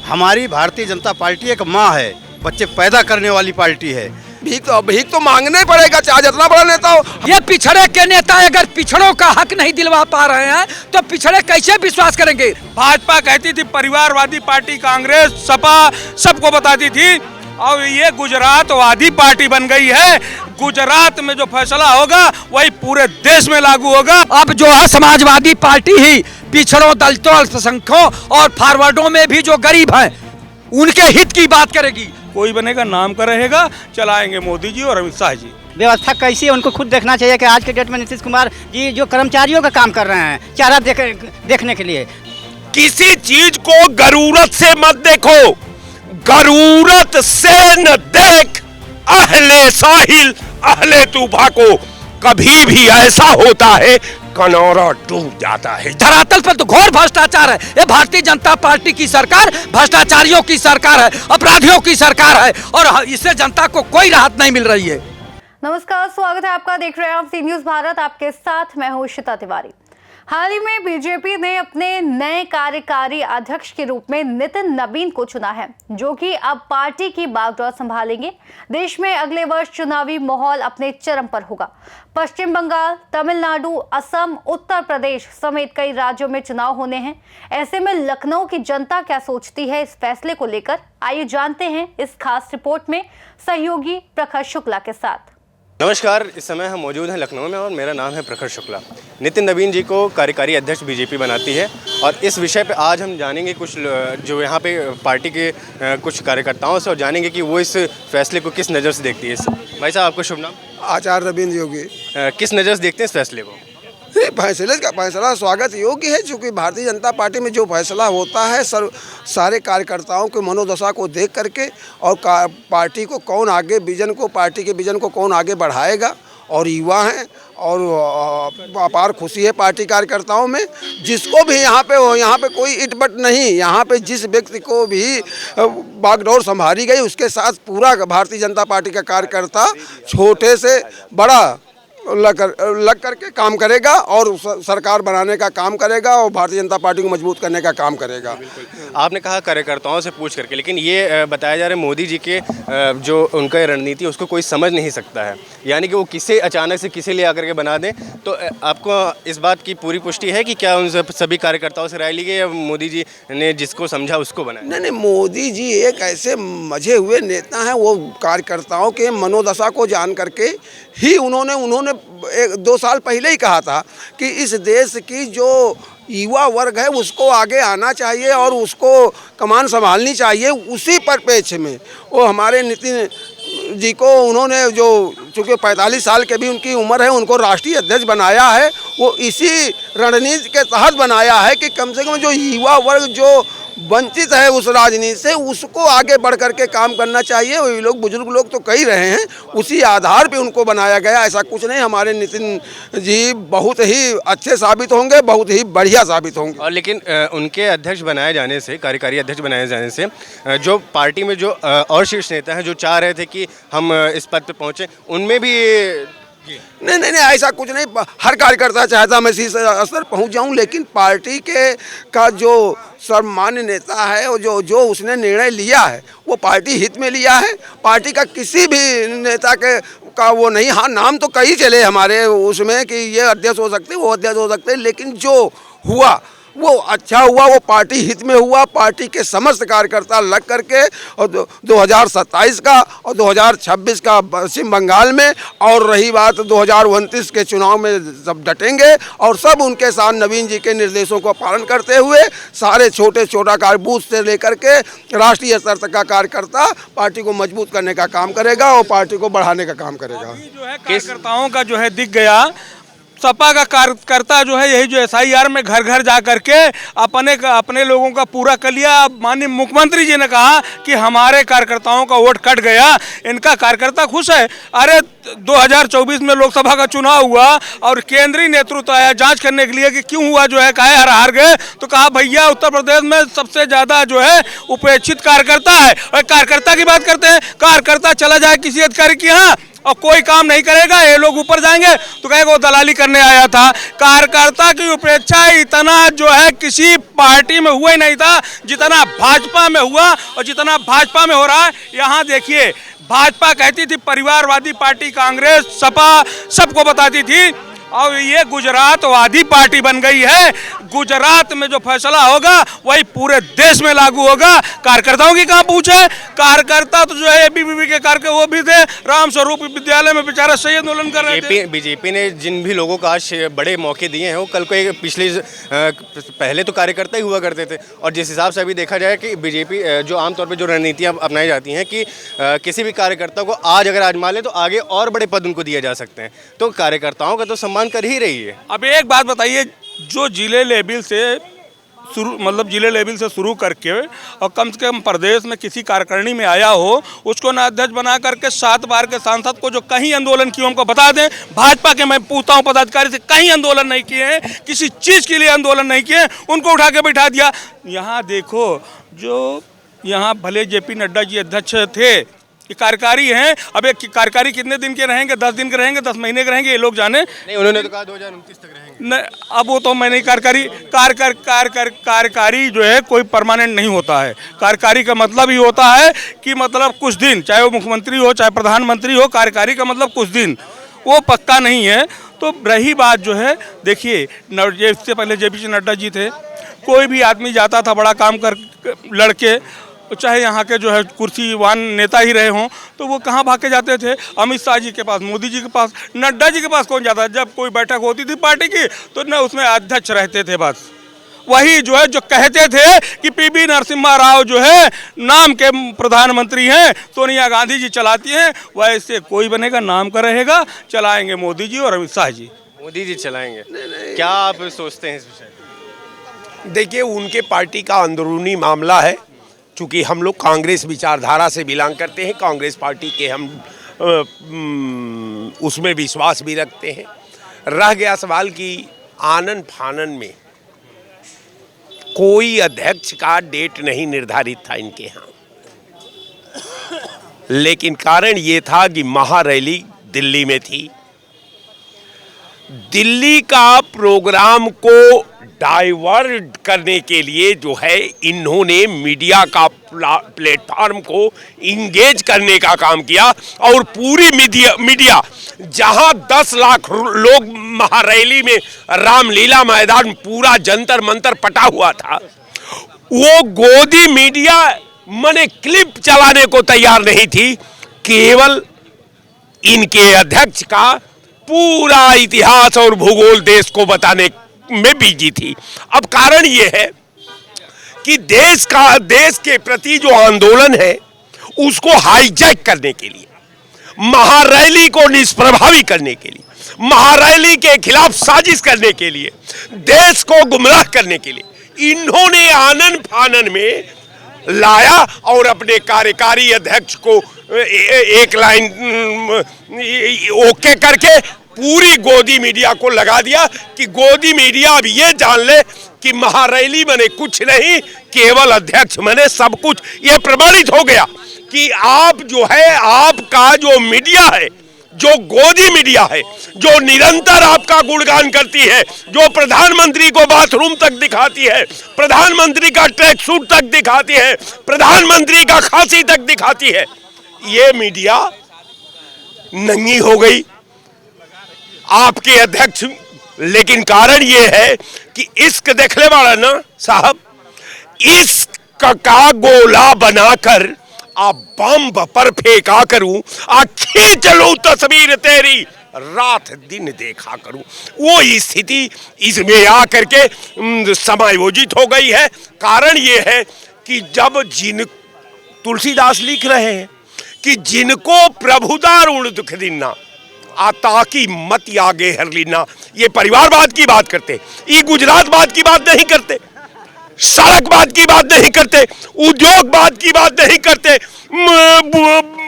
हमारी भारतीय जनता पार्टी एक माँ है, बच्चे पैदा करने वाली पार्टी है। भीख तो मांगना ही पड़ेगा, चाहे जितना बड़ा नेता हो। ये पिछड़े के नेता अगर पिछड़ों का हक नहीं दिलवा पा रहे हैं तो पिछड़े कैसे विश्वास करेंगे। भाजपा कहती थी परिवारवादी पार्टी, कांग्रेस सपा सबको बताती थी, और ये गुजरातवादी पार्टी बन गई है। गुजरात में जो फैसला होगा वही पूरे देश में लागू होगा। अब जो है समाजवादी पार्टी ही पिछड़ों, दलितों, अल्पसंख्यकों और फॉरवर्डों में भी जो गरीब हैं उनके हित की बात करेगी। कोई बनेगा नाम का रहेगा, चलाएंगे मोदी जी और अमित शाह जी। व्यवस्था कैसी है उनको खुद देखना चाहिए कि आज के डेट में नीतीश कुमार जी जो कर्मचारियों का काम कर रहे हैं चेहरा देखने के लिए। किसी चीज को जरूरत से मत देखो, जरूरत से न देख अहले साहिल अहले तूफा को। कभी भी ऐसा होता है कनौरा डूब जाता है। धरातल पर तो घोर भ्रष्टाचार है। ये भारतीय जनता पार्टी की सरकार भ्रष्टाचारियों की सरकार है, अपराधियों की सरकार है, और इससे जनता को कोई राहत नहीं मिल रही है। नमस्कार, स्वागत है आपका, देख रहे हैं आप सी न्यूज भारत। आपके साथ मैं हूं श्वेता तिवारी। हाल ही में बीजेपी ने अपने नए कार्यकारी अध्यक्ष के रूप में नितिन नवीन को चुना है, जो कि अब पार्टी की बागडोर संभालेंगे। देश में अगले वर्ष चुनावी माहौल अपने चरम पर होगा। पश्चिम बंगाल, तमिलनाडु, असम, उत्तर प्रदेश समेत कई राज्यों में चुनाव होने हैं। ऐसे में लखनऊ की जनता क्या सोचती है इस फैसले को लेकर, आइए जानते हैं इस खास रिपोर्ट में सहयोगी प्रखर शुक्ला के साथ। नमस्कार, इस समय हम मौजूद हैं लखनऊ में और मेरा नाम है प्रखर शुक्ला। नितिन नवीन जी को कार्यकारी अध्यक्ष बीजेपी बनाती है और इस विषय पे आज हम जानेंगे कुछ जो यहाँ पे पार्टी के कुछ कार्यकर्ताओं से, और जानेंगे कि वो इस फैसले को किस नज़र से देखती है। भाई साहब, आपका शुभ नाम? आचार्य रविंद्र योगी। किस नज़र से देखते हैं इस फैसले को? फैसले का फैसला स्वागत योग्य है, क्योंकि भारतीय जनता पार्टी में जो फैसला होता है सारे कार्यकर्ताओं के मनोदशा को देख करके, और पार्टी को कौन आगे पार्टी के विजन को कौन आगे बढ़ाएगा, और युवा हैं और अपार खुशी है पार्टी कार्यकर्ताओं में। जिसको भी यहाँ पे कोई इटबट नहीं, यहाँ पे जिस व्यक्ति को भी बागडोर संभाली गई उसके साथ पूरा भारतीय जनता पार्टी का कार्यकर्ता छोटे से बड़ा लग करके काम करेगा और सरकार बनाने का काम करेगा और भारतीय जनता पार्टी को मजबूत करने का काम करेगा। आपने कहा कार्यकर्ताओं से पूछ करके, लेकिन ये बताया जा रहा है मोदी जी के जो उनका रणनीति उसको कोई समझ नहीं सकता है, यानी कि वो किसे अचानक से किसे ले आकर के बना दें। तो आपको इस बात की पूरी पुष्टि है कि क्या उन सभी कार्यकर्ताओं से राय ली गई या मोदी जी ने जिसको समझा उसको बनाया? नहीं, मोदी जी एक ऐसे मजे हुए नेता हैं, वो कार्यकर्ताओं के मनोदशा को जान करके ही उन्होंने 1-2 साल पहले ही कहा था कि इस देश की जो युवा वर्ग है उसको आगे आना चाहिए और उसको कमान संभालनी चाहिए। उसी परिप्रेक्ष्य में वो हमारे नितिन जी को उन्होंने, जो चूँकि 45 साल के भी उनकी उम्र है, उनको राष्ट्रीय अध्यक्ष बनाया है। वो इसी रणनीति के तहत बनाया है कि कम से कम जो युवा वर्ग जो वंचित है उस राजनीति से, उसको आगे बढ़ करके काम करना चाहिए। वही लोग, बुजुर्ग लोग तो कह रहे हैं, उसी आधार पे उनको बनाया गया। ऐसा कुछ नहीं, हमारे नितिन जी बहुत ही अच्छे साबित होंगे, बहुत ही बढ़िया साबित होंगे। और लेकिन उनके अध्यक्ष बनाए जाने से, कार्यकारी अध्यक्ष बनाए जाने से जो पार्टी में जो और शीर्ष नेता हैं जो चाह रहे थे कि हम इस पद पे पहुँचे, उनमें भी नहीं, ऐसा कुछ नहीं। हर कार्यकर्ता चाहता मैं इसी स्तर पहुंच जाऊं, लेकिन पार्टी का जो सर्वमान्य नेता है और जो उसने निर्णय लिया है वो पार्टी हित में लिया है। पार्टी का किसी भी नेता का वो नहीं। हाँ, नाम तो कई चले हमारे उसमें कि ये अध्यक्ष हो सकते, वो अध्यक्ष हो सकते, लेकिन जो हुआ वो अच्छा हुआ, वो पार्टी हित में हुआ। पार्टी के समस्त कार्यकर्ता लग करके और 2027 का और 2026 का पश्चिम बंगाल में, और रही बात 2029 के चुनाव में सब डटेंगे और सब उनके साथ नवीन जी के निर्देशों को पालन करते हुए सारे छोटा बूथ से लेकर के राष्ट्रीय स्तर तक का कार्यकर्ता पार्टी को मजबूत करने का काम करेगा और पार्टी को बढ़ाने का काम करेगा। जो है कार्यकर्ताओं का जो है दिख गया, सपा का कार्यकर्ता जो है यही जो SIR में घर घर जा करके अपने लोगों का पूरा कर लिया। माननीय मुख्यमंत्री जी ने कहा कि हमारे कार्यकर्ताओं का वोट कट गया, इनका कार्यकर्ता खुश है। अरे 2024 में लोकसभा का चुनाव हुआ और केंद्रीय नेतृत्व आया जांच करने के लिए कि क्यों हुआ जो है, काहे हार गए, तो कहा भैया उत्तर प्रदेश में सबसे ज्यादा जो है उपेक्षित कार्यकर्ता है। और कार्यकर्ता की बात करते हैं, कार्यकर्ता चला जाए किसी अधिकारी के यहाँ और कोई काम नहीं करेगा, ये लोग ऊपर जाएंगे तो कहेगा वो दलाली करने आया था। कार्यकर्ता की उपेक्षा इतना जो है किसी पार्टी में हुआ ही नहीं था जितना भाजपा में हुआ और जितना भाजपा में हो रहा है। यहाँ देखिए, भाजपा कहती थी परिवारवादी पार्टी, कांग्रेस सपा सबको बताती थी, और ये गुजरातवादी पार्टी बन गई है। गुजरात में जो फैसला होगा वही पूरे देश में लागू होगा। कार्यकर्ताओं की कहाँ पूछे, कार्यकर्ता तो जो है एबीवीपी के कार्यकर्ता वो भी थे, राम स्वरूप विद्यालय में बेचारा सही आंदोलन कर रहे थे। बीजेपी ने जिन भी लोगों को आज बड़े मौके दिए हैं वो कल को एक पहले तो कार्यकर्ता ही हुआ करते थे, और जिस हिसाब से अभी देखा जाए कि बीजेपी जो आमतौर पर जो रणनीतियाँ अपनाई जाती हैं कि किसी भी कार्यकर्ता को आज अगर आजमा ले तो आगे और बड़े पद उनको दिए जा सकते हैं, तो कार्यकर्ताओं का तो सम्मान कर ही रही है। अब एक बात बताइए, जो जिले लेवल से जिले लेवल से शुरू करके और कम से कम प्रदेश में किसी कार्यकारिणी में आया हो, उसको ना अध्यक्ष बना करके 7 बार के सांसद को जो कहीं आंदोलन किए उनको बता दें। भाजपा के मैं पूछता हूँ पदाधिकारी से, कहीं आंदोलन नहीं किए हैं, किसी चीज़ के लिए आंदोलन नहीं किए, उनको उठा के बैठा दिया। यहाँ देखो, जो यहाँ भले जेपी नड्डा जी अध्यक्ष थे, ये कार्यकारी हैं। अब एक कार्यकारी कितने दिन के रहेंगे, 10 दिन के रहेंगे, 10 महीने के रहेंगे, ये लोग जाने। नहीं, उन्होंने तो कहा 2029 तक रहेंगे। नहीं, अब वो तो मैंने कार्यकारी जो है कोई परमानेंट नहीं होता है। कार्यकारी का मतलब ही होता है कि मतलब कुछ दिन, चाहे वो मुख्यमंत्री हो चाहे प्रधानमंत्री हो, कार्यकारी का मतलब कुछ दिन, वो पक्का नहीं है। तो रही बात जो है, देखिए इससे पहले जेपी नड्डा जी थे, कोई भी आदमी जाता था बड़ा काम कर लड़के, चाहे यहाँ के जो है कुर्सीवान नेता ही रहे हों, तो वो कहाँ भाग के जाते थे, अमित शाह जी के पास, मोदी जी के पास। नड्डा जी के पास कौन जाता है? जब कोई बैठक होती थी पार्टी की तो न उसमें अध्यक्ष रहते थे, बस वही जो है जो कहते थे कि पीवी नरसिम्हा राव जो है नाम के प्रधानमंत्री हैं, सोनिया गांधी जी चलाती हैं, वैसे कोई बनेगा नाम का रहेगा, चलाएंगे मोदी जी और अमित शाह जी। मोदी जी चलाएंगे? क्या आप सोचते हैं इस विषय? देखिए, उनके पार्टी का अंदरूनी मामला है। चूँकि हम लोग कांग्रेस विचारधारा से बिलोंग करते हैं, कांग्रेस पार्टी के हम उसमें विश्वास भी रखते हैं। रह गया सवाल कि आनन फानन में कोई अध्यक्ष का डेट नहीं निर्धारित था इनके यहाँ, लेकिन कारण ये था कि महारैली दिल्ली में थी। दिल्ली का प्रोग्राम को डाइवर्ट करने के लिए जो है इन्होंने मीडिया का प्लेटफॉर्म को इंगेज करने का काम किया, और पूरी मीडिया जहां 10 लाख लोग महारैली में रामलीला मैदान पूरा जंतर मंतर पटा हुआ था, वो गोदी मीडिया मने क्लिप चलाने को तैयार नहीं थी। केवल इनके अध्यक्ष का पूरा इतिहास और भूगोल देश को बताने में बिजी थी। अब कारण ये है कि देश के प्रति जो आंदोलन है उसको हाईजैक करने के लिए, महारैली को निष्प्रभावी करने के लिए, महारैली के खिलाफ साजिश करने के लिए, देश को गुमराह करने के लिए इन्होंने आनन फानन में लाया और अपने कार्यकारी अध्यक्ष को एक लाइन ओके करके पूरी गोदी मीडिया को लगा दिया कि गोदी मीडिया अब ये जान ले कि महारैली बने कुछ नहीं, केवल अध्यक्ष बने सब कुछ। ये प्रमाणित हो गया कि आप जो है, आपका जो मीडिया है, जो गोदी मीडिया है, जो निरंतर आपका गुणगान करती है, जो प्रधानमंत्री को बाथरूम तक दिखाती है, प्रधानमंत्री का ट्रैक सूट तक दिखाती है, प्रधानमंत्री का खांसी तक दिखाती है, ये मीडिया नंगी हो गई आपके अध्यक्ष। लेकिन कारण ये है कि इश्क देखने वाला ना साहब, इश्क का गोला बनाकर आप बम पर फेंका करूं, आ खींच लूं तस्वीर तेरी, रात दिन देखा करूं, वो स्थिति इसमें आकर के समायोजित हो गई है। कारण ये है कि जब तुलसीदास लिख रहे हैं कि जिनको प्रभुदारुण दुख दिना आता की मत आगे हर लीना, ये परिवारवाद की बात करते, ये गुजरातवाद की बात नहीं करते। सड़कवाद की बात नहीं करते, उद्योगवाद की बात नहीं करते,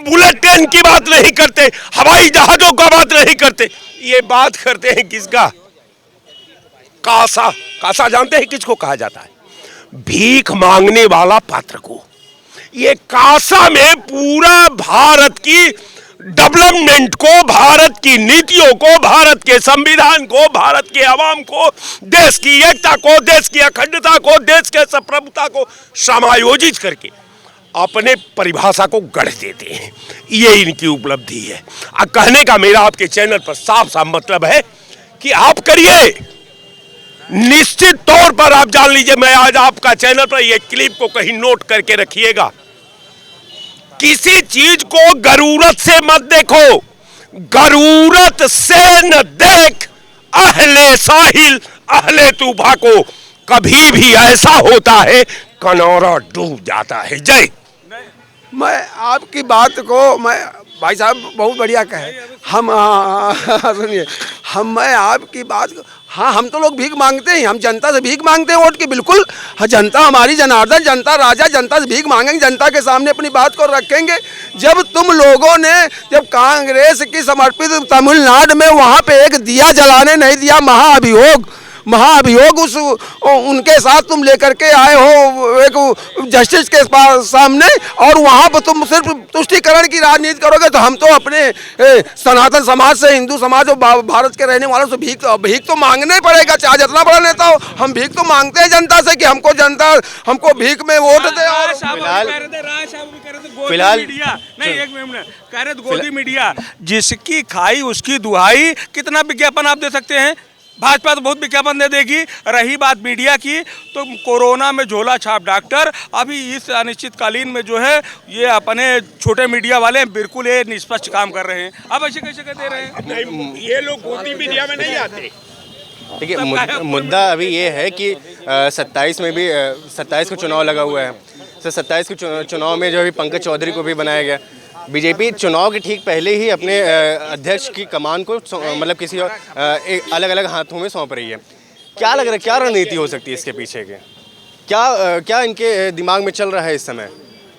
बुलेट ट्रेन की बात नहीं करते, हवाई जहाजों का बात नहीं करते। ये बात करते हैं किसका? कासा। कासा जानते हैं किसको कहा जाता है? भीख मांगने वाला पात्र को। ये कासा में पूरा भारत की डेवलपमेंट को, भारत की नीतियों को, भारत के संविधान को, भारत के अवाम को, देश की एकता को, देश की अखंडता को, देश के संप्रभुता को समायोजित करके अपने परिभाषा को गढ़ देते हैं। ये इनकी उपलब्धि है। कहने का मेरा आपके चैनल पर साफ साफ मतलब है कि आप करिए, निश्चित तौर पर आप जान लीजिए। मैं आज आपका चैनल पर ये क्लिप को कहीं नोट करके रखिएगा। किसी चीज को गरूरत से मत देखो, गरूरत से न देख अहले साहिल अहले तूफा को। कभी भी ऐसा होता है कनौरा डूब जाता है। जय। मैं आपकी बात को, मैं भाई साहब बहुत बढ़िया कहे हम, सुनिए मैं आपकी बात को, हाँ हम तो लोग भीख मांगते हैं, हम जनता से भीख मांगते हैं वोट की, बिल्कुल। जनता हमारी जनार्दन, जनता राजा, जनता से भीख मांगेंगे, जनता के सामने अपनी बात को रखेंगे। जब तुम लोगों ने, जब कांग्रेस की समर्पित तमिलनाडु में वहाँ पे एक दिया जलाने नहीं दिया, महाअभियोग उनके साथ तुम लेकर के आए हो एक जस्टिस के सामने, और वहाँ पर तुम सिर्फ तुष्टीकरण की राजनीति करोगे। तो हम तो अपने सनातन समाज से, हिंदू समाज और भारत के रहने वालों से भीख तो मांगना ही पड़ेगा, चाहे जितना बड़ा नेता हो। हम भीख तो मांगते हैं जनता से कि हमको भीख में वोट दे। और फिलहाल नहीं, एक मिनट कह रहे गोदी मीडिया, जिसकी खाई उसकी दुहाई। कितना विज्ञापन आप दे सकते हैं? भाजपा तो बहुत विज्ञापन दे देगी। रही बात मीडिया की, तो कोरोना में झोला छाप डॉक्टर अभी इस अनिश्चितकालीन में जो है ये अपने छोटे मीडिया वाले बिल्कुल ये निष्पक्ष काम कर रहे हैं। अब ऐसे कैसे दे रहे हैं? नहीं, ये लोग गोदी मीडिया में नहीं आते। देखिए मुद्दा अभी ये है कि 27 में भी 27 को चुनाव लगा हुआ है। तो 27 के चुनाव में जो अभी पंकज चौधरी को भी बनाया गया। बीजेपी चुनाव के ठीक पहले ही अपने अध्यक्ष की कमान को मतलब किसी और अलग अलग हाथों में सौंप रही है। क्या लग रहा है, क्या रणनीति हो सकती है इसके पीछे के? क्या इनके दिमाग में चल रहा है इस समय?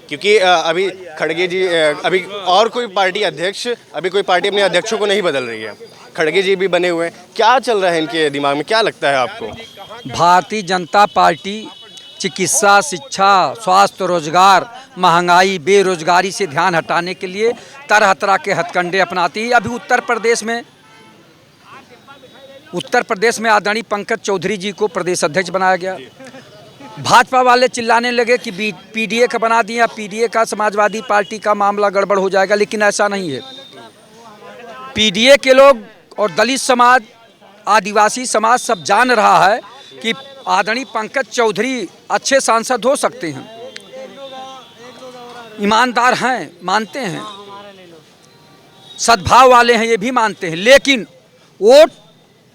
क्योंकि अभी खड़गे जी, अभी और कोई पार्टी अध्यक्ष, अभी कोई पार्टी अपने अध्यक्षों को नहीं बदल रही है। खड़गे जी भी बने हुए हैं। क्या चल रहा है इनके दिमाग में, क्या लगता है आपको? भारतीय जनता पार्टी चिकित्सा, शिक्षा, स्वास्थ्य, रोजगार, महंगाई, बेरोजगारी से ध्यान हटाने के लिए तरह तरह के हथकंडे अपनाती है। अभी उत्तर प्रदेश में आदरणीय पंकज चौधरी जी को प्रदेश अध्यक्ष बनाया गया। भाजपा वाले चिल्लाने लगे कि पीडीए का बना दिया, पीडीए का समाजवादी पार्टी का मामला गड़बड़ हो जाएगा, लेकिन ऐसा नहीं है। पीडीए के लोग और दलित समाज, आदिवासी समाज सब जान रहा है कि आदरणीय पंकज चौधरी अच्छे सांसद हो सकते हैं, ईमानदार हैं, मानते हैं, सद्भाव वाले हैं, ये भी मानते हैं। लेकिन वोट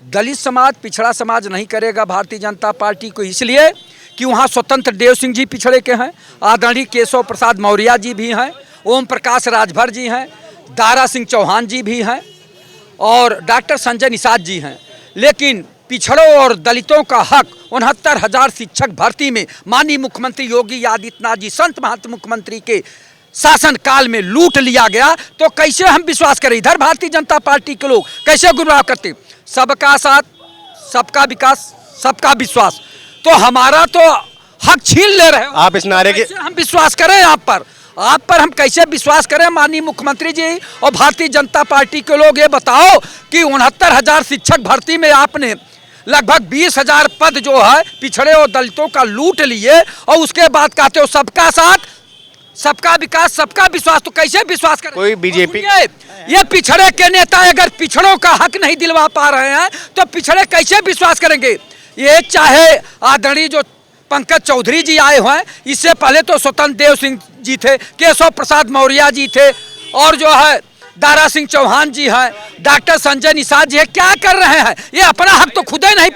दलित समाज, पिछड़ा समाज नहीं करेगा भारतीय जनता पार्टी को, इसलिए कि वहाँ स्वतंत्र देव सिंह जी पिछड़े के हैं, आदरणीय केशव प्रसाद मौर्य जी भी हैं, ओम प्रकाश राजभर जी हैं, दारा सिंह चौहान जी भी हैं और डॉक्टर संजय निषाद जी हैं। लेकिन पिछड़ों और दलितों का हक 69,000 शिक्षक भर्ती में माननीय मुख्यमंत्री योगी आदित्यनाथ जी, संत महंत मुख्यमंत्री के शासन काल में लूट लिया गया। तो कैसे हम विश्वास करें? इधर भारतीय जनता पार्टी के लोग कैसे गुमराह करते? सबका साथ, सबका विकास, सबका विश्वास। तो हमारा तो हक छीन ले रहे हो आप इस नारे के। हम विश्वास करें आप पर हम कैसे विश्वास करें? माननीय मुख्यमंत्री जी और भारतीय जनता पार्टी के लोग, ये बताओ कि 69,000 शिक्षक भर्ती में आपने लगभग 20,000 पद जो है पिछड़े और दलितों का लूट लिए, और उसके बाद कहते हो सबका साथ, सबका विकास, सबका विश्वास। तो कैसे विश्वास करें? कोई बीजेपी, ये पिछड़े के नेता अगर पिछड़ों का हक नहीं दिलवा पा रहे हैं तो पिछड़े कैसे विश्वास करेंगे? ये चाहे आदरणीय जो पंकज चौधरी जी आए हुए हैं, इससे पहले तो स्वतंत्र देव सिंह जी थे, केशव प्रसाद मौर्य जी थे, और जो है दारा सिंह चौहान जी हैं, डॉक्टर संजय निषाद जी है। क्या कर रहे हैं? ये अपना हक तो खुद ही नहीं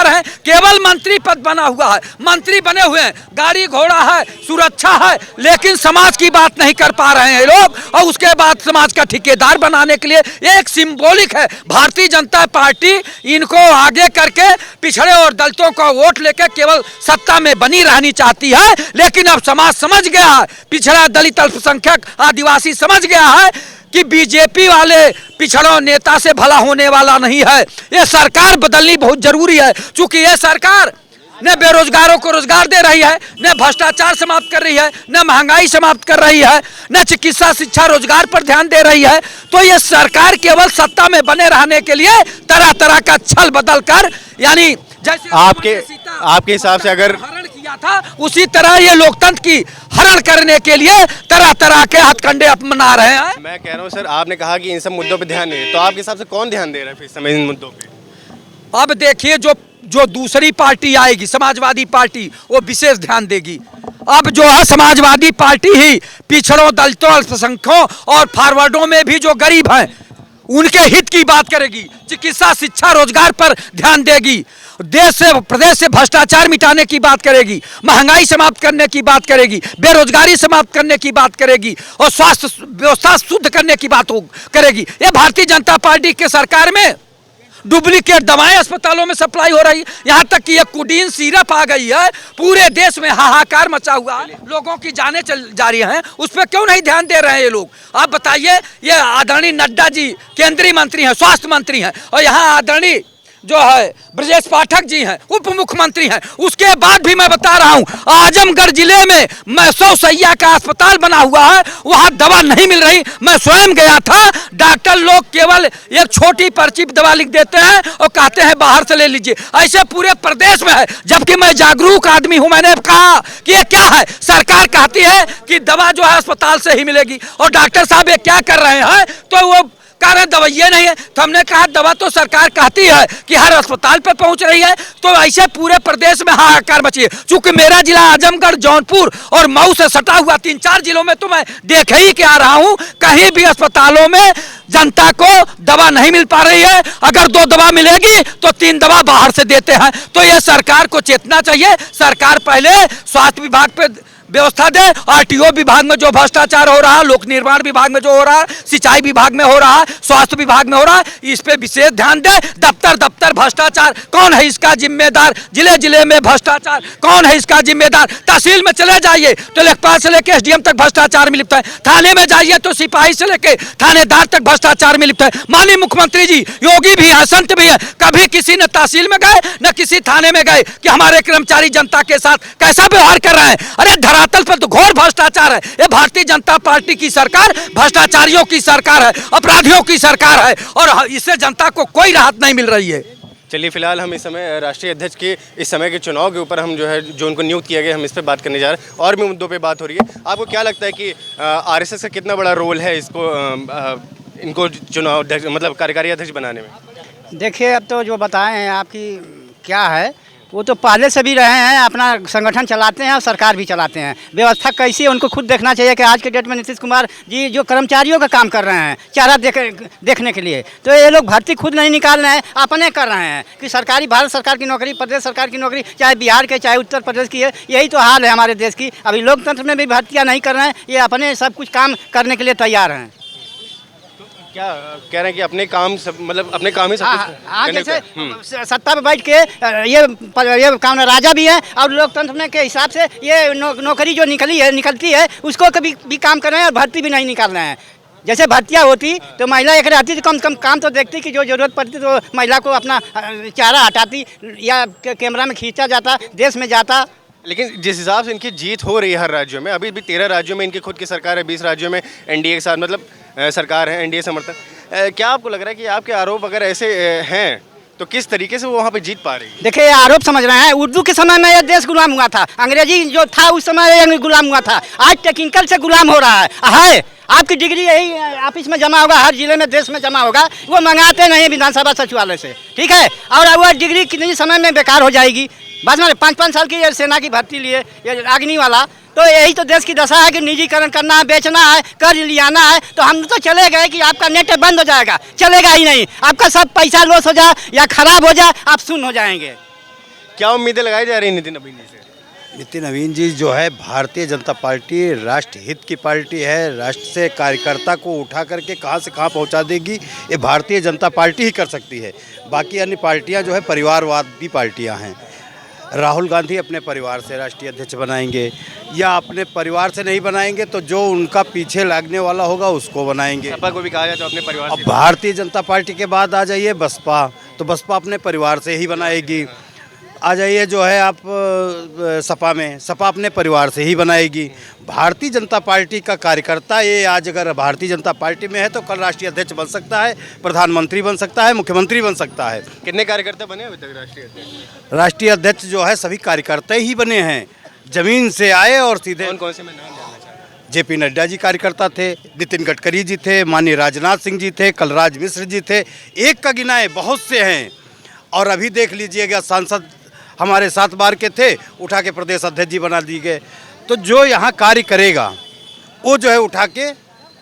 हैं, केवल मंत्री पद बना हुआ है, मंत्री बने हुए हैं, गाड़ी घोड़ा है, सुरक्षा है, लेकिन समाज की बात नहीं कर पा रहे हैं लोग। और उसके बाद समाज का ठेकेदार बनाने के लिए एक सिंबॉलिक है, भारतीय जनता पार्टी इनको आगे करके पिछड़े और दलितों का वोट लेकर केवल सत्ता में बनी रहनी चाहती है। लेकिन अब समाज समझ गया है, पिछड़ा दलित अल्पसंख्यक आदिवासी समझ गया है कि बीजेपी वाले पिछड़ों नेता से भला होने वाला नहीं है। ये सरकार बदलनी बहुत जरूरी है, क्योंकि ये सरकार न बेरोजगारों को रोजगार दे रही है, न भ्रष्टाचार समाप्त कर रही है, न महंगाई समाप्त कर रही है, न चिकित्सा शिक्षा रोजगार पर ध्यान दे रही है। तो ये सरकार केवल सत्ता में बने रहने के लिए तरह तरह का छल बदल कर, यानी जैसे आपके हिसाब से अगर हरण किया था, उसी तरह ये लोकतंत्र की हरण करने के लिए तरह तरह के हथकंडे अपना रहे हैं। मैं कह रहा हूँ सर, आपने कहा कि इन सब मुद्दों पे ध्यान नहीं है, तो आपके हिसाब से कौन ध्यान दे रहा है फिर इस समय इन मुद्दों पे? अब देखिए, जो दूसरी पार्टी आएगी, समाजवादी पार्टी, वो विशेष ध्यान देगी। अब जो है समाजवादी पार्टी ही पिछड़ों, दलितों, अल्पसंख्यकों और फॉरवर्डों में भी जो गरीब हैं उनके हित की बात करेगी, चिकित्सा शिक्षा रोजगार पर ध्यान देगी, देश से प्रदेश से भ्रष्टाचार मिटाने की बात करेगी, महंगाई समाप्त करने की बात करेगी, बेरोजगारी समाप्त करने की बात करेगी और स्वास्थ्य व्यवस्था शुद्ध करने की बात करेगी। ये भारतीय जनता पार्टी के सरकार में डुप्लीकेट दवाएं अस्पतालों में सप्लाई हो रही, यहाँ तक कि ये कोडीन सिरप आ गई है, पूरे देश में हाहाकार मचा हुआ है, लोगों की जानें चल जा रही हैं, उस पर क्यों नहीं ध्यान दे रहे हैं ये लोग? आप बताइए, ये आदरणीय नड्डा जी केंद्रीय मंत्री हैं, स्वास्थ्य मंत्री हैं, और यहाँ आदरणीय जो है ब्रजेश पाठक जी हैं, उप मुख्यमंत्री हैं, उसके बाद भी मैं बता रहा हूं, आजमगढ़ जिले में 100 सैया का अस्पताल बना हुआ है, वहां दवा नहीं मिल रही। मैं स्वयं गया था, डॉक्टर लोग केवल एक छोटी पर्ची दवा लिख देते हैं और कहते हैं बाहर से ले लीजिए। ऐसे पूरे प्रदेश में है, जबकि मैं जागरूक आदमी हूं। मैंने कहा कि ये क्या है, सरकार कहती है कि दवा जो है अस्पताल से ही मिलेगी, और डॉक्टर साहब ये क्या कर रहे हैं, तो वो कारण दवाइयाँ नहीं है। तो हमने कहा दवा तो सरकार कहती है कि हर अस्पताल पर पहुंच रही है, तो ऐसे पूरे प्रदेश में हाहाकार मची है। चूंकि मेरा जिला आजमगढ़, जौनपुर और मऊ से सटा हुआ 3-4 जिलों में तो मैं देख ही के आ रहा हूं, कहीं भी अस्पतालों में जनता को दवा नहीं मिल पा रही है। अगर 2 दवा मिलेगी तो 3 दवा बाहर से देते हैं। तो ये सरकार को चेतना चाहिए। सरकार पहले स्वास्थ्य विभाग पे व्यवस्था दे, आरटीओ विभाग में जो भ्रष्टाचार हो रहा है, लोक निर्माण विभाग में जो हो रहा है, सिंचाई विभाग में हो रहा है, स्वास्थ्य विभाग में हो रहा है, इस पे विशेष ध्यान दे। दफ्तर भ्रष्टाचार, कौन है इसका जिम्मेदार? जिले जिले में भ्रष्टाचार, कौन है इसका जिम्मेदार? तहसील में चले जाइए तो लेखपाल से लेकर एसडीएम तक भ्रष्टाचार में लिप्त है, थाने में जाइए तो सिपाही से लेकर थानेदार तक भ्रष्टाचार में लिप्त है। माननीय मुख्यमंत्री जी योगी भी है, संत भी है, कभी किसी ने तहसील में गए न किसी थाने में गए कि हमारे कर्मचारी जनता के साथ कैसा व्यवहार कर रहे हैं? अरे धरातल पर तो घोर भ्रष्टाचार है। ये भारतीय जनता पार्टी की सरकार भ्रष्टाचारियों की सरकार है, अपराधियों की सरकार है, और इससे जनता को कोई राहत नहीं मिल रही है। चलिए, फिलहाल हम इस समय राष्ट्रीय अध्यक्ष के इस समय के चुनाव के ऊपर हम जो है, जो उनको नियुक्त किया गया, हम इस पर बात करने जा रहे हैं। और भी मुद्दों पे बात हो रही है। आपको क्या लगता है कि आरएसएस का कितना बड़ा रोल है इसको इनको चुनाव मतलब कार्यकारी अध्यक्ष बनाने में? देखिए, अब तो जो बताए हैं आपकी क्या है, वो तो पहले से भी रहे हैं, अपना संगठन चलाते हैं और सरकार भी चलाते हैं। व्यवस्था कैसी है उनको खुद देखना चाहिए कि आज के डेट में नीतीश कुमार जी जो कर्मचारियों का काम कर रहे हैं चारा देखने के लिए, तो ये लोग भर्ती खुद नहीं निकाल रहे हैं, अपने कर रहे हैं कि सरकारी, भारत सरकार की नौकरी, प्रदेश सरकार की नौकरी, चाहे बिहार के चाहे उत्तर प्रदेश की है, यही तो हाल है हमारे देश की। अभी लोकतंत्र में भी भर्तियाँ नहीं कर रहे हैं, ये अपने सब कुछ काम करने के लिए तैयार हैं। क्या कह रहे हैं कि अपने काम सब, मतलब अपने काम ही सब हाँ, जैसे सत्ता पे बैठ के ये काम राजा भी है, और लोकतंत्र में के हिसाब से ये नौकरी जो निकलती है उसको कभी भी काम कर रहे हैं और भर्ती भी नहीं निकाल रहे हैं। जैसे भर्तियाँ होती तो महिला एक रहती तो कम से कम काम तो देखती कि जो जरूरत पड़ती तो महिला को अपना चारा हटाती या कैमरा में खींचा जाता, देश में जाता। लेकिन जिस हिसाब से इनकी जीत हो रही है हर राज्यों में, अभी भी 13 राज्यों में इनकी खुद की सरकार है, 20 राज्यों में एनडीए के साथ मतलब सरकार है, एनडीए समर्थन। क्या आपको लग रहा है कि आपके आरोप अगर ऐसे हैं तो किस तरीके से वो वहाँ पे जीत पा रही है? देखिए, आरोप समझ रहे हैं, उर्दू के समय में यह देश गुलाम हुआ था, अंग्रेजी जो था उस समय गुलाम हुआ था, आज टेक्निकल से गुलाम हो रहा है। आपकी डिग्री यही ऑफिस में जमा होगा, हर जिले में देश में जमा होगा, वो मंगाते नहीं विधानसभा सचिवालय से, ठीक है, और वह डिग्री कितने समय में बेकार हो जाएगी। बाद में 5-5 साल की सेना की भर्ती लिए अग्नि वाला, तो यही तो देश की दशा है कि निजीकरण करना है, बेचना है, कर्ज लियाना है। तो हम तो चले गए कि आपका नेट बंद हो जाएगा, चलेगा ही नहीं, आपका सब पैसा लॉस हो जाए या खराब हो जाए, आप सुन हो जाएंगे। क्या उम्मीदें लगाई जा रही नितिन नवीन जी से? नितिन नवीन जी जो है भारतीय जनता पार्टी राष्ट्र हित की पार्टी है। राष्ट्र से कार्यकर्ता को उठा करके कहाँ से कहाँ पहुँचा देगी, ये भारतीय जनता पार्टी ही कर सकती है। बाकी अन्य पार्टियाँ जो है परिवारवादी पार्टियाँ हैं। राहुल गांधी अपने परिवार से राष्ट्रीय अध्यक्ष बनाएंगे या अपने परिवार से नहीं बनाएंगे तो जो उनका पीछे लगने वाला होगा उसको बनाएंगे। सपा को भी कहा जाए तो अपने परिवार अब से। भारतीय जनता पार्टी के बाद आ जाइए बसपा, तो बसपा अपने परिवार से ही बनाएगी। आ जाइए जो है आप सपा में, सपा अपने परिवार से ही बनाएगी। भारतीय जनता पार्टी का कार्यकर्ता ये आज अगर भारतीय जनता पार्टी में है तो कल राष्ट्रीय अध्यक्ष बन सकता है, प्रधानमंत्री बन सकता है, मुख्यमंत्री बन सकता है। कितने कार्यकर्ता बने अभी तक राष्ट्रीय अध्यक्ष? राष्ट्रीय अध्यक्ष जो है सभी कार्यकर्ता ही बने हैं, जमीन से आए और सीधे। कौन कौन से मैं नाम जानना चाहता हूँ? जेपी नड्डा जी कार्यकर्ता थे, नितिन गडकरी जी थे, माननीय राजनाथ सिंह जी थे, कलराज मिश्र जी थे। एक का गिनाए बहुत से हैं। और अभी देख लीजिएगा सांसद हमारे 7 बार के थे, उठा के प्रदेश अध्यक्ष जी बना दिए गए। तो जो यहाँ कार्य करेगा वो जो है उठा के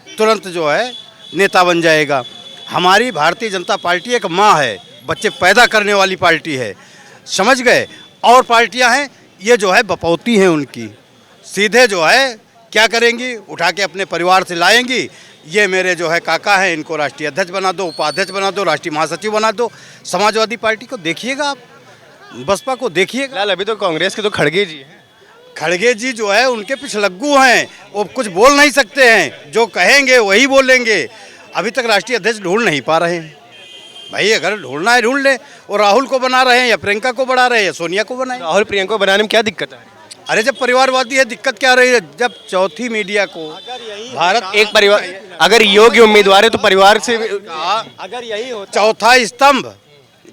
तुरंत जो है नेता बन जाएगा। हमारी भारतीय जनता पार्टी एक माँ है, बच्चे पैदा करने वाली पार्टी है, समझ गए। और पार्टियां हैं ये जो है बपौती हैं उनकी, सीधे जो है क्या करेंगी, उठा के अपने परिवार से लाएंगी। ये मेरे जो है काका हैं, इनको राष्ट्रीय अध्यक्ष बना दो, उपाध्यक्ष बना दो, राष्ट्रीय महासचिव बना दो। समाजवादी पार्टी को देखिएगा आप, बसपा को देखिएगा। फिलहाल अभी तो कांग्रेस के तो खड़गे जी हैं। खड़गे जी जो है उनके पिछलग्गू हैं, वो कुछ बोल नहीं सकते हैं, जो कहेंगे वही बोलेंगे। अभी तक राष्ट्रीय अध्यक्ष ढूंढ नहीं पा रहे हैं। भाई अगर ढूंढना है ढूंढ ले। वो राहुल को बना रहे हैं या प्रियंका को बढ़ा रहे हैं या सोनिया को बनाए। राहुल प्रियंका को बनाने में क्या दिक्कत है? अरे जब परिवारवादी है दिक्कत क्या रही है? जब चौथी मीडिया को भारत एक परिवार अगर योग्य उम्मीदवार है तो परिवार से अगर यही हो, चौथा स्तंभ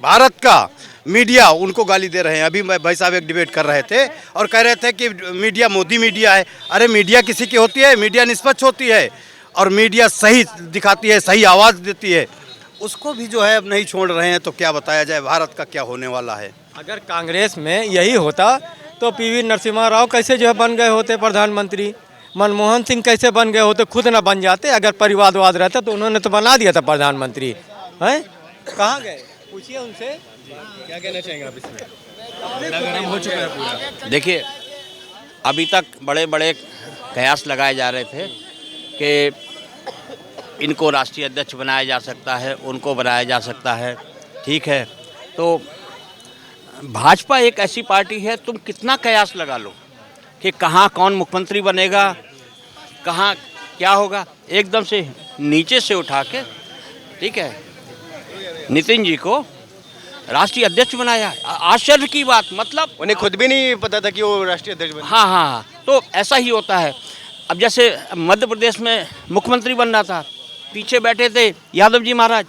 भारत का मीडिया उनको गाली दे रहे हैं। अभी भाई साहब एक डिबेट कर रहे थे और कह रहे थे कि मीडिया मोदी मीडिया है। अरे मीडिया किसी की होती है? मीडिया निष्पक्ष होती है और मीडिया सही दिखाती है, सही आवाज़ देती है। उसको भी जो है अब नहीं छोड़ रहे हैं, तो क्या बताया जाए भारत का क्या होने वाला है। अगर कांग्रेस में यही होता तो पीवी नरसिम्हा राव कैसे जो है बन गए होते प्रधानमंत्री, मनमोहन सिंह कैसे बन गए होते, खुद ना बन जाते। अगर परिवारवाद रहता तो उन्होंने तो बना दिया था प्रधानमंत्री। हैं कहाँ गए, पूछिए उनसे। क्या कहना चाहेंगे आप इसमें? हो चुका है पूरा। देखिए अभी तक बड़े बड़े कयास लगाए जा रहे थे कि इनको राष्ट्रीय अध्यक्ष बनाया जा सकता है, उनको बनाया जा सकता है, ठीक है। तो भाजपा एक ऐसी पार्टी है, तुम कितना कयास लगा लो कि कहाँ कौन मुख्यमंत्री बनेगा, कहाँ क्या होगा, एकदम से नीचे से उठा के, ठीक है, नितिन जी को राष्ट्रीय अध्यक्ष बनाया। आश्चर्य की बात, मतलब उन्हें खुद भी नहीं पता था कि वो राष्ट्रीय अध्यक्ष बने। हाँ हाँ हाँ, तो ऐसा ही होता है। अब जैसे मध्य प्रदेश में मुख्यमंत्री बनना था, पीछे बैठे थे यादव जी महाराज,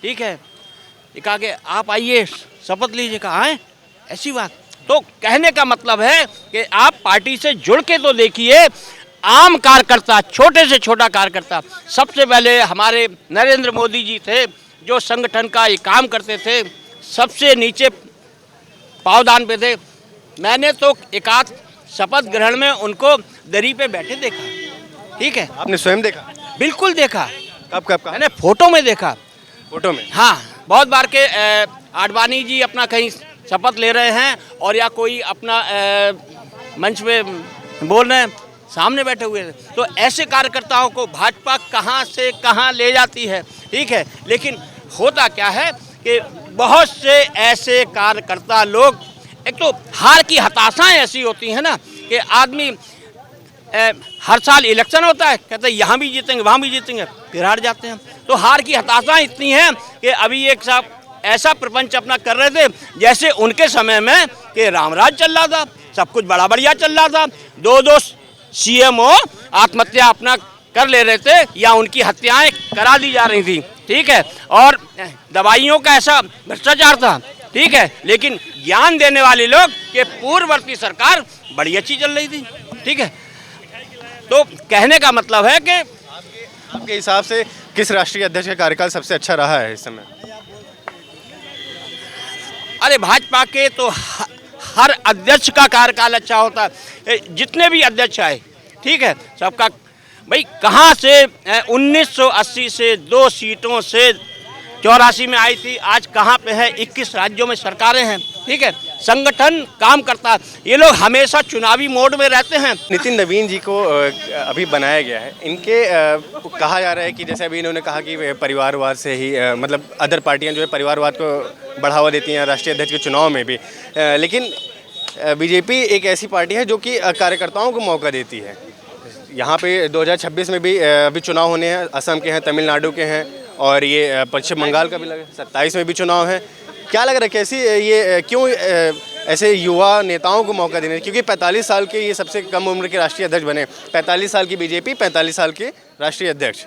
ठीक है, ये कहा कि आप आइए शपथ लीजिए, कहा है ऐसी बात। तो कहने का मतलब है कि आप पार्टी से जुड़ के तो देखिए। आम कार्यकर्ता, छोटे से छोटा कार्यकर्ता, सबसे पहले हमारे नरेंद्र मोदी जी थे जो संगठन का ये काम करते थे, सबसे नीचे पावदान पे थे। मैंने तो एकाध शपथ ग्रहण में उनको दरी पे बैठे देखा, ठीक है। आपने स्वयं देखा? बिल्कुल देखा। कब मैंने फोटो में देखा। फोटो में? हाँ, बहुत बार के आडवाणी जी अपना कहीं शपथ ले रहे हैं और या कोई अपना मंच पे बोल रहे हैं, सामने बैठे हुए हैं। तो ऐसे कार्यकर्ताओं को भाजपा कहाँ से कहाँ ले जाती है, ठीक है। लेकिन होता क्या है कि बहुत से ऐसे कार्यकर्ता लोग, एक तो हार की हताशाएं ऐसी होती हैं ना कि आदमी हर साल इलेक्शन होता है, कहते हैं यहाँ भी जीतेंगे वहाँ भी जीतेंगे, फिर हार जाते हैं। तो हार की हताशाएं इतनी हैं कि अभी एक साहब ऐसा प्रपंच अपना कर रहे थे जैसे उनके समय में कि रामराज चल रहा था, सब कुछ बड़ा बढ़िया चल रहा था। 2 CMO आत्महत्या अपना कर ले रहे थे या उनकी हत्याएं करा दी जा रही थी, ठीक है। और दवाइयों का ऐसा भ्रष्टाचार था, ठीक है। लेकिन ज्ञान देने वाले लोग कि पूर्ववर्ती सरकार बड़ी अच्छी चल रही थी, ठीक है। तो कहने का मतलब है कि आपके हिसाब से किस राष्ट्रीय अध्यक्ष का कार्यकाल सबसे अच्छा रहा है इस समय? अरे भाजपा के तो हर अध्यक्ष का कार्यकाल अच्छा होता है, जितने भी अध्यक्ष आए, ठीक है, सबका। भाई कहाँ से 1980 से 2 सीटों से 84 में आई थी, आज कहाँ पे है, 21 राज्यों में सरकारें हैं, ठीक है, संगठन काम करता है। ये लोग हमेशा चुनावी मोड में रहते हैं। नितिन नवीन जी को अभी बनाया गया है, इनके कहा जा रहा है कि जैसे अभी इन्होंने कहा कि परिवारवाद से ही मतलब अदर पार्टियां जो है परिवारवाद को बढ़ावा देती हैं राष्ट्रीय अध्यक्ष के चुनाव में भी, लेकिन बीजेपी एक ऐसी पार्टी है जो कि कार्यकर्ताओं को मौका देती है। यहाँ पे 2026 में भी अभी चुनाव होने हैं, असम के हैं, तमिलनाडु के हैं और ये पश्चिम बंगाल का भी लगा, 27 में भी चुनाव है। क्या लग रहा है कैसी ये क्यों ऐसे युवा नेताओं को मौका देने, क्योंकि 45 साल के ये सबसे कम उम्र के राष्ट्रीय अध्यक्ष बने, 45 साल की बीजेपी, 45 साल के राष्ट्रीय अध्यक्ष,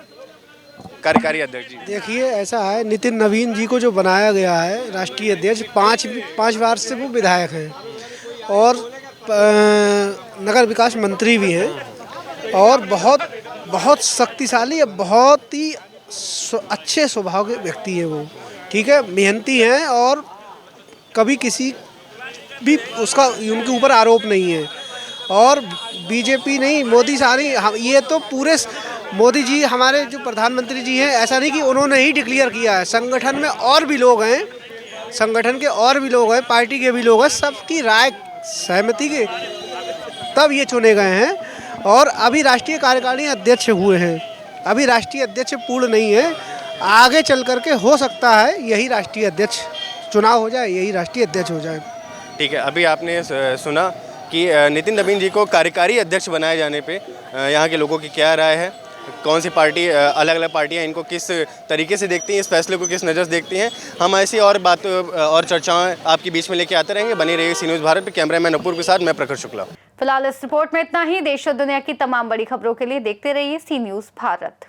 कार्यकारी अध्यक्ष जी। देखिए ऐसा है, नितिन नवीन जी को जो बनाया गया है राष्ट्रीय अध्यक्ष, पाँच बार से वो विधायक हैं और नगर विकास मंत्री भी हैं और बहुत शक्तिशाली, बहुत ही अच्छे स्वभाव के व्यक्ति हैं वो, ठीक है, मेहनती हैं और कभी किसी भी उसका उनके ऊपर आरोप नहीं है। और बीजेपी नहीं, मोदी सारी, ये तो पूरे मोदी जी हमारे जो प्रधानमंत्री जी हैं, ऐसा नहीं कि उन्होंने ही डिक्लेयर किया है, संगठन में और भी लोग हैं, संगठन के और भी लोग हैं, पार्टी के भी लोग हैं, सबकी राय सहमति के तब ये चुने गए हैं और अभी राष्ट्रीय कार्यकारिणी अध्यक्ष हुए हैं। अभी राष्ट्रीय अध्यक्ष पूर्ण नहीं है, आगे चल करके हो सकता है यही राष्ट्रीय अध्यक्ष चुनाव हो जाए, यही राष्ट्रीय अध्यक्ष हो जाए। ठीक है, अभी आपने सुना कि नितिन नवीन जी को कार्यकारी अध्यक्ष बनाए जाने पे यहाँ के लोगों की क्या राय है, कौन सी पार्टी, अलग अलग पार्टियाँ इनको किस तरीके से देखती हैं, इस फैसले को किस नज़र से देखती हैं। हम ऐसी और बातें और चर्चाएं आपके बीच में लेके आते रहेंगे। बनी रहिए सी न्यूज़ भारत पे। कैमरामैन अपूर्व के साथ मैं प्रखर शुक्ला। फिलहाल इस रिपोर्ट में इतना ही। देश और दुनिया की तमाम बड़ी खबरों के लिए देखते रहिए सी न्यूज़ भारत।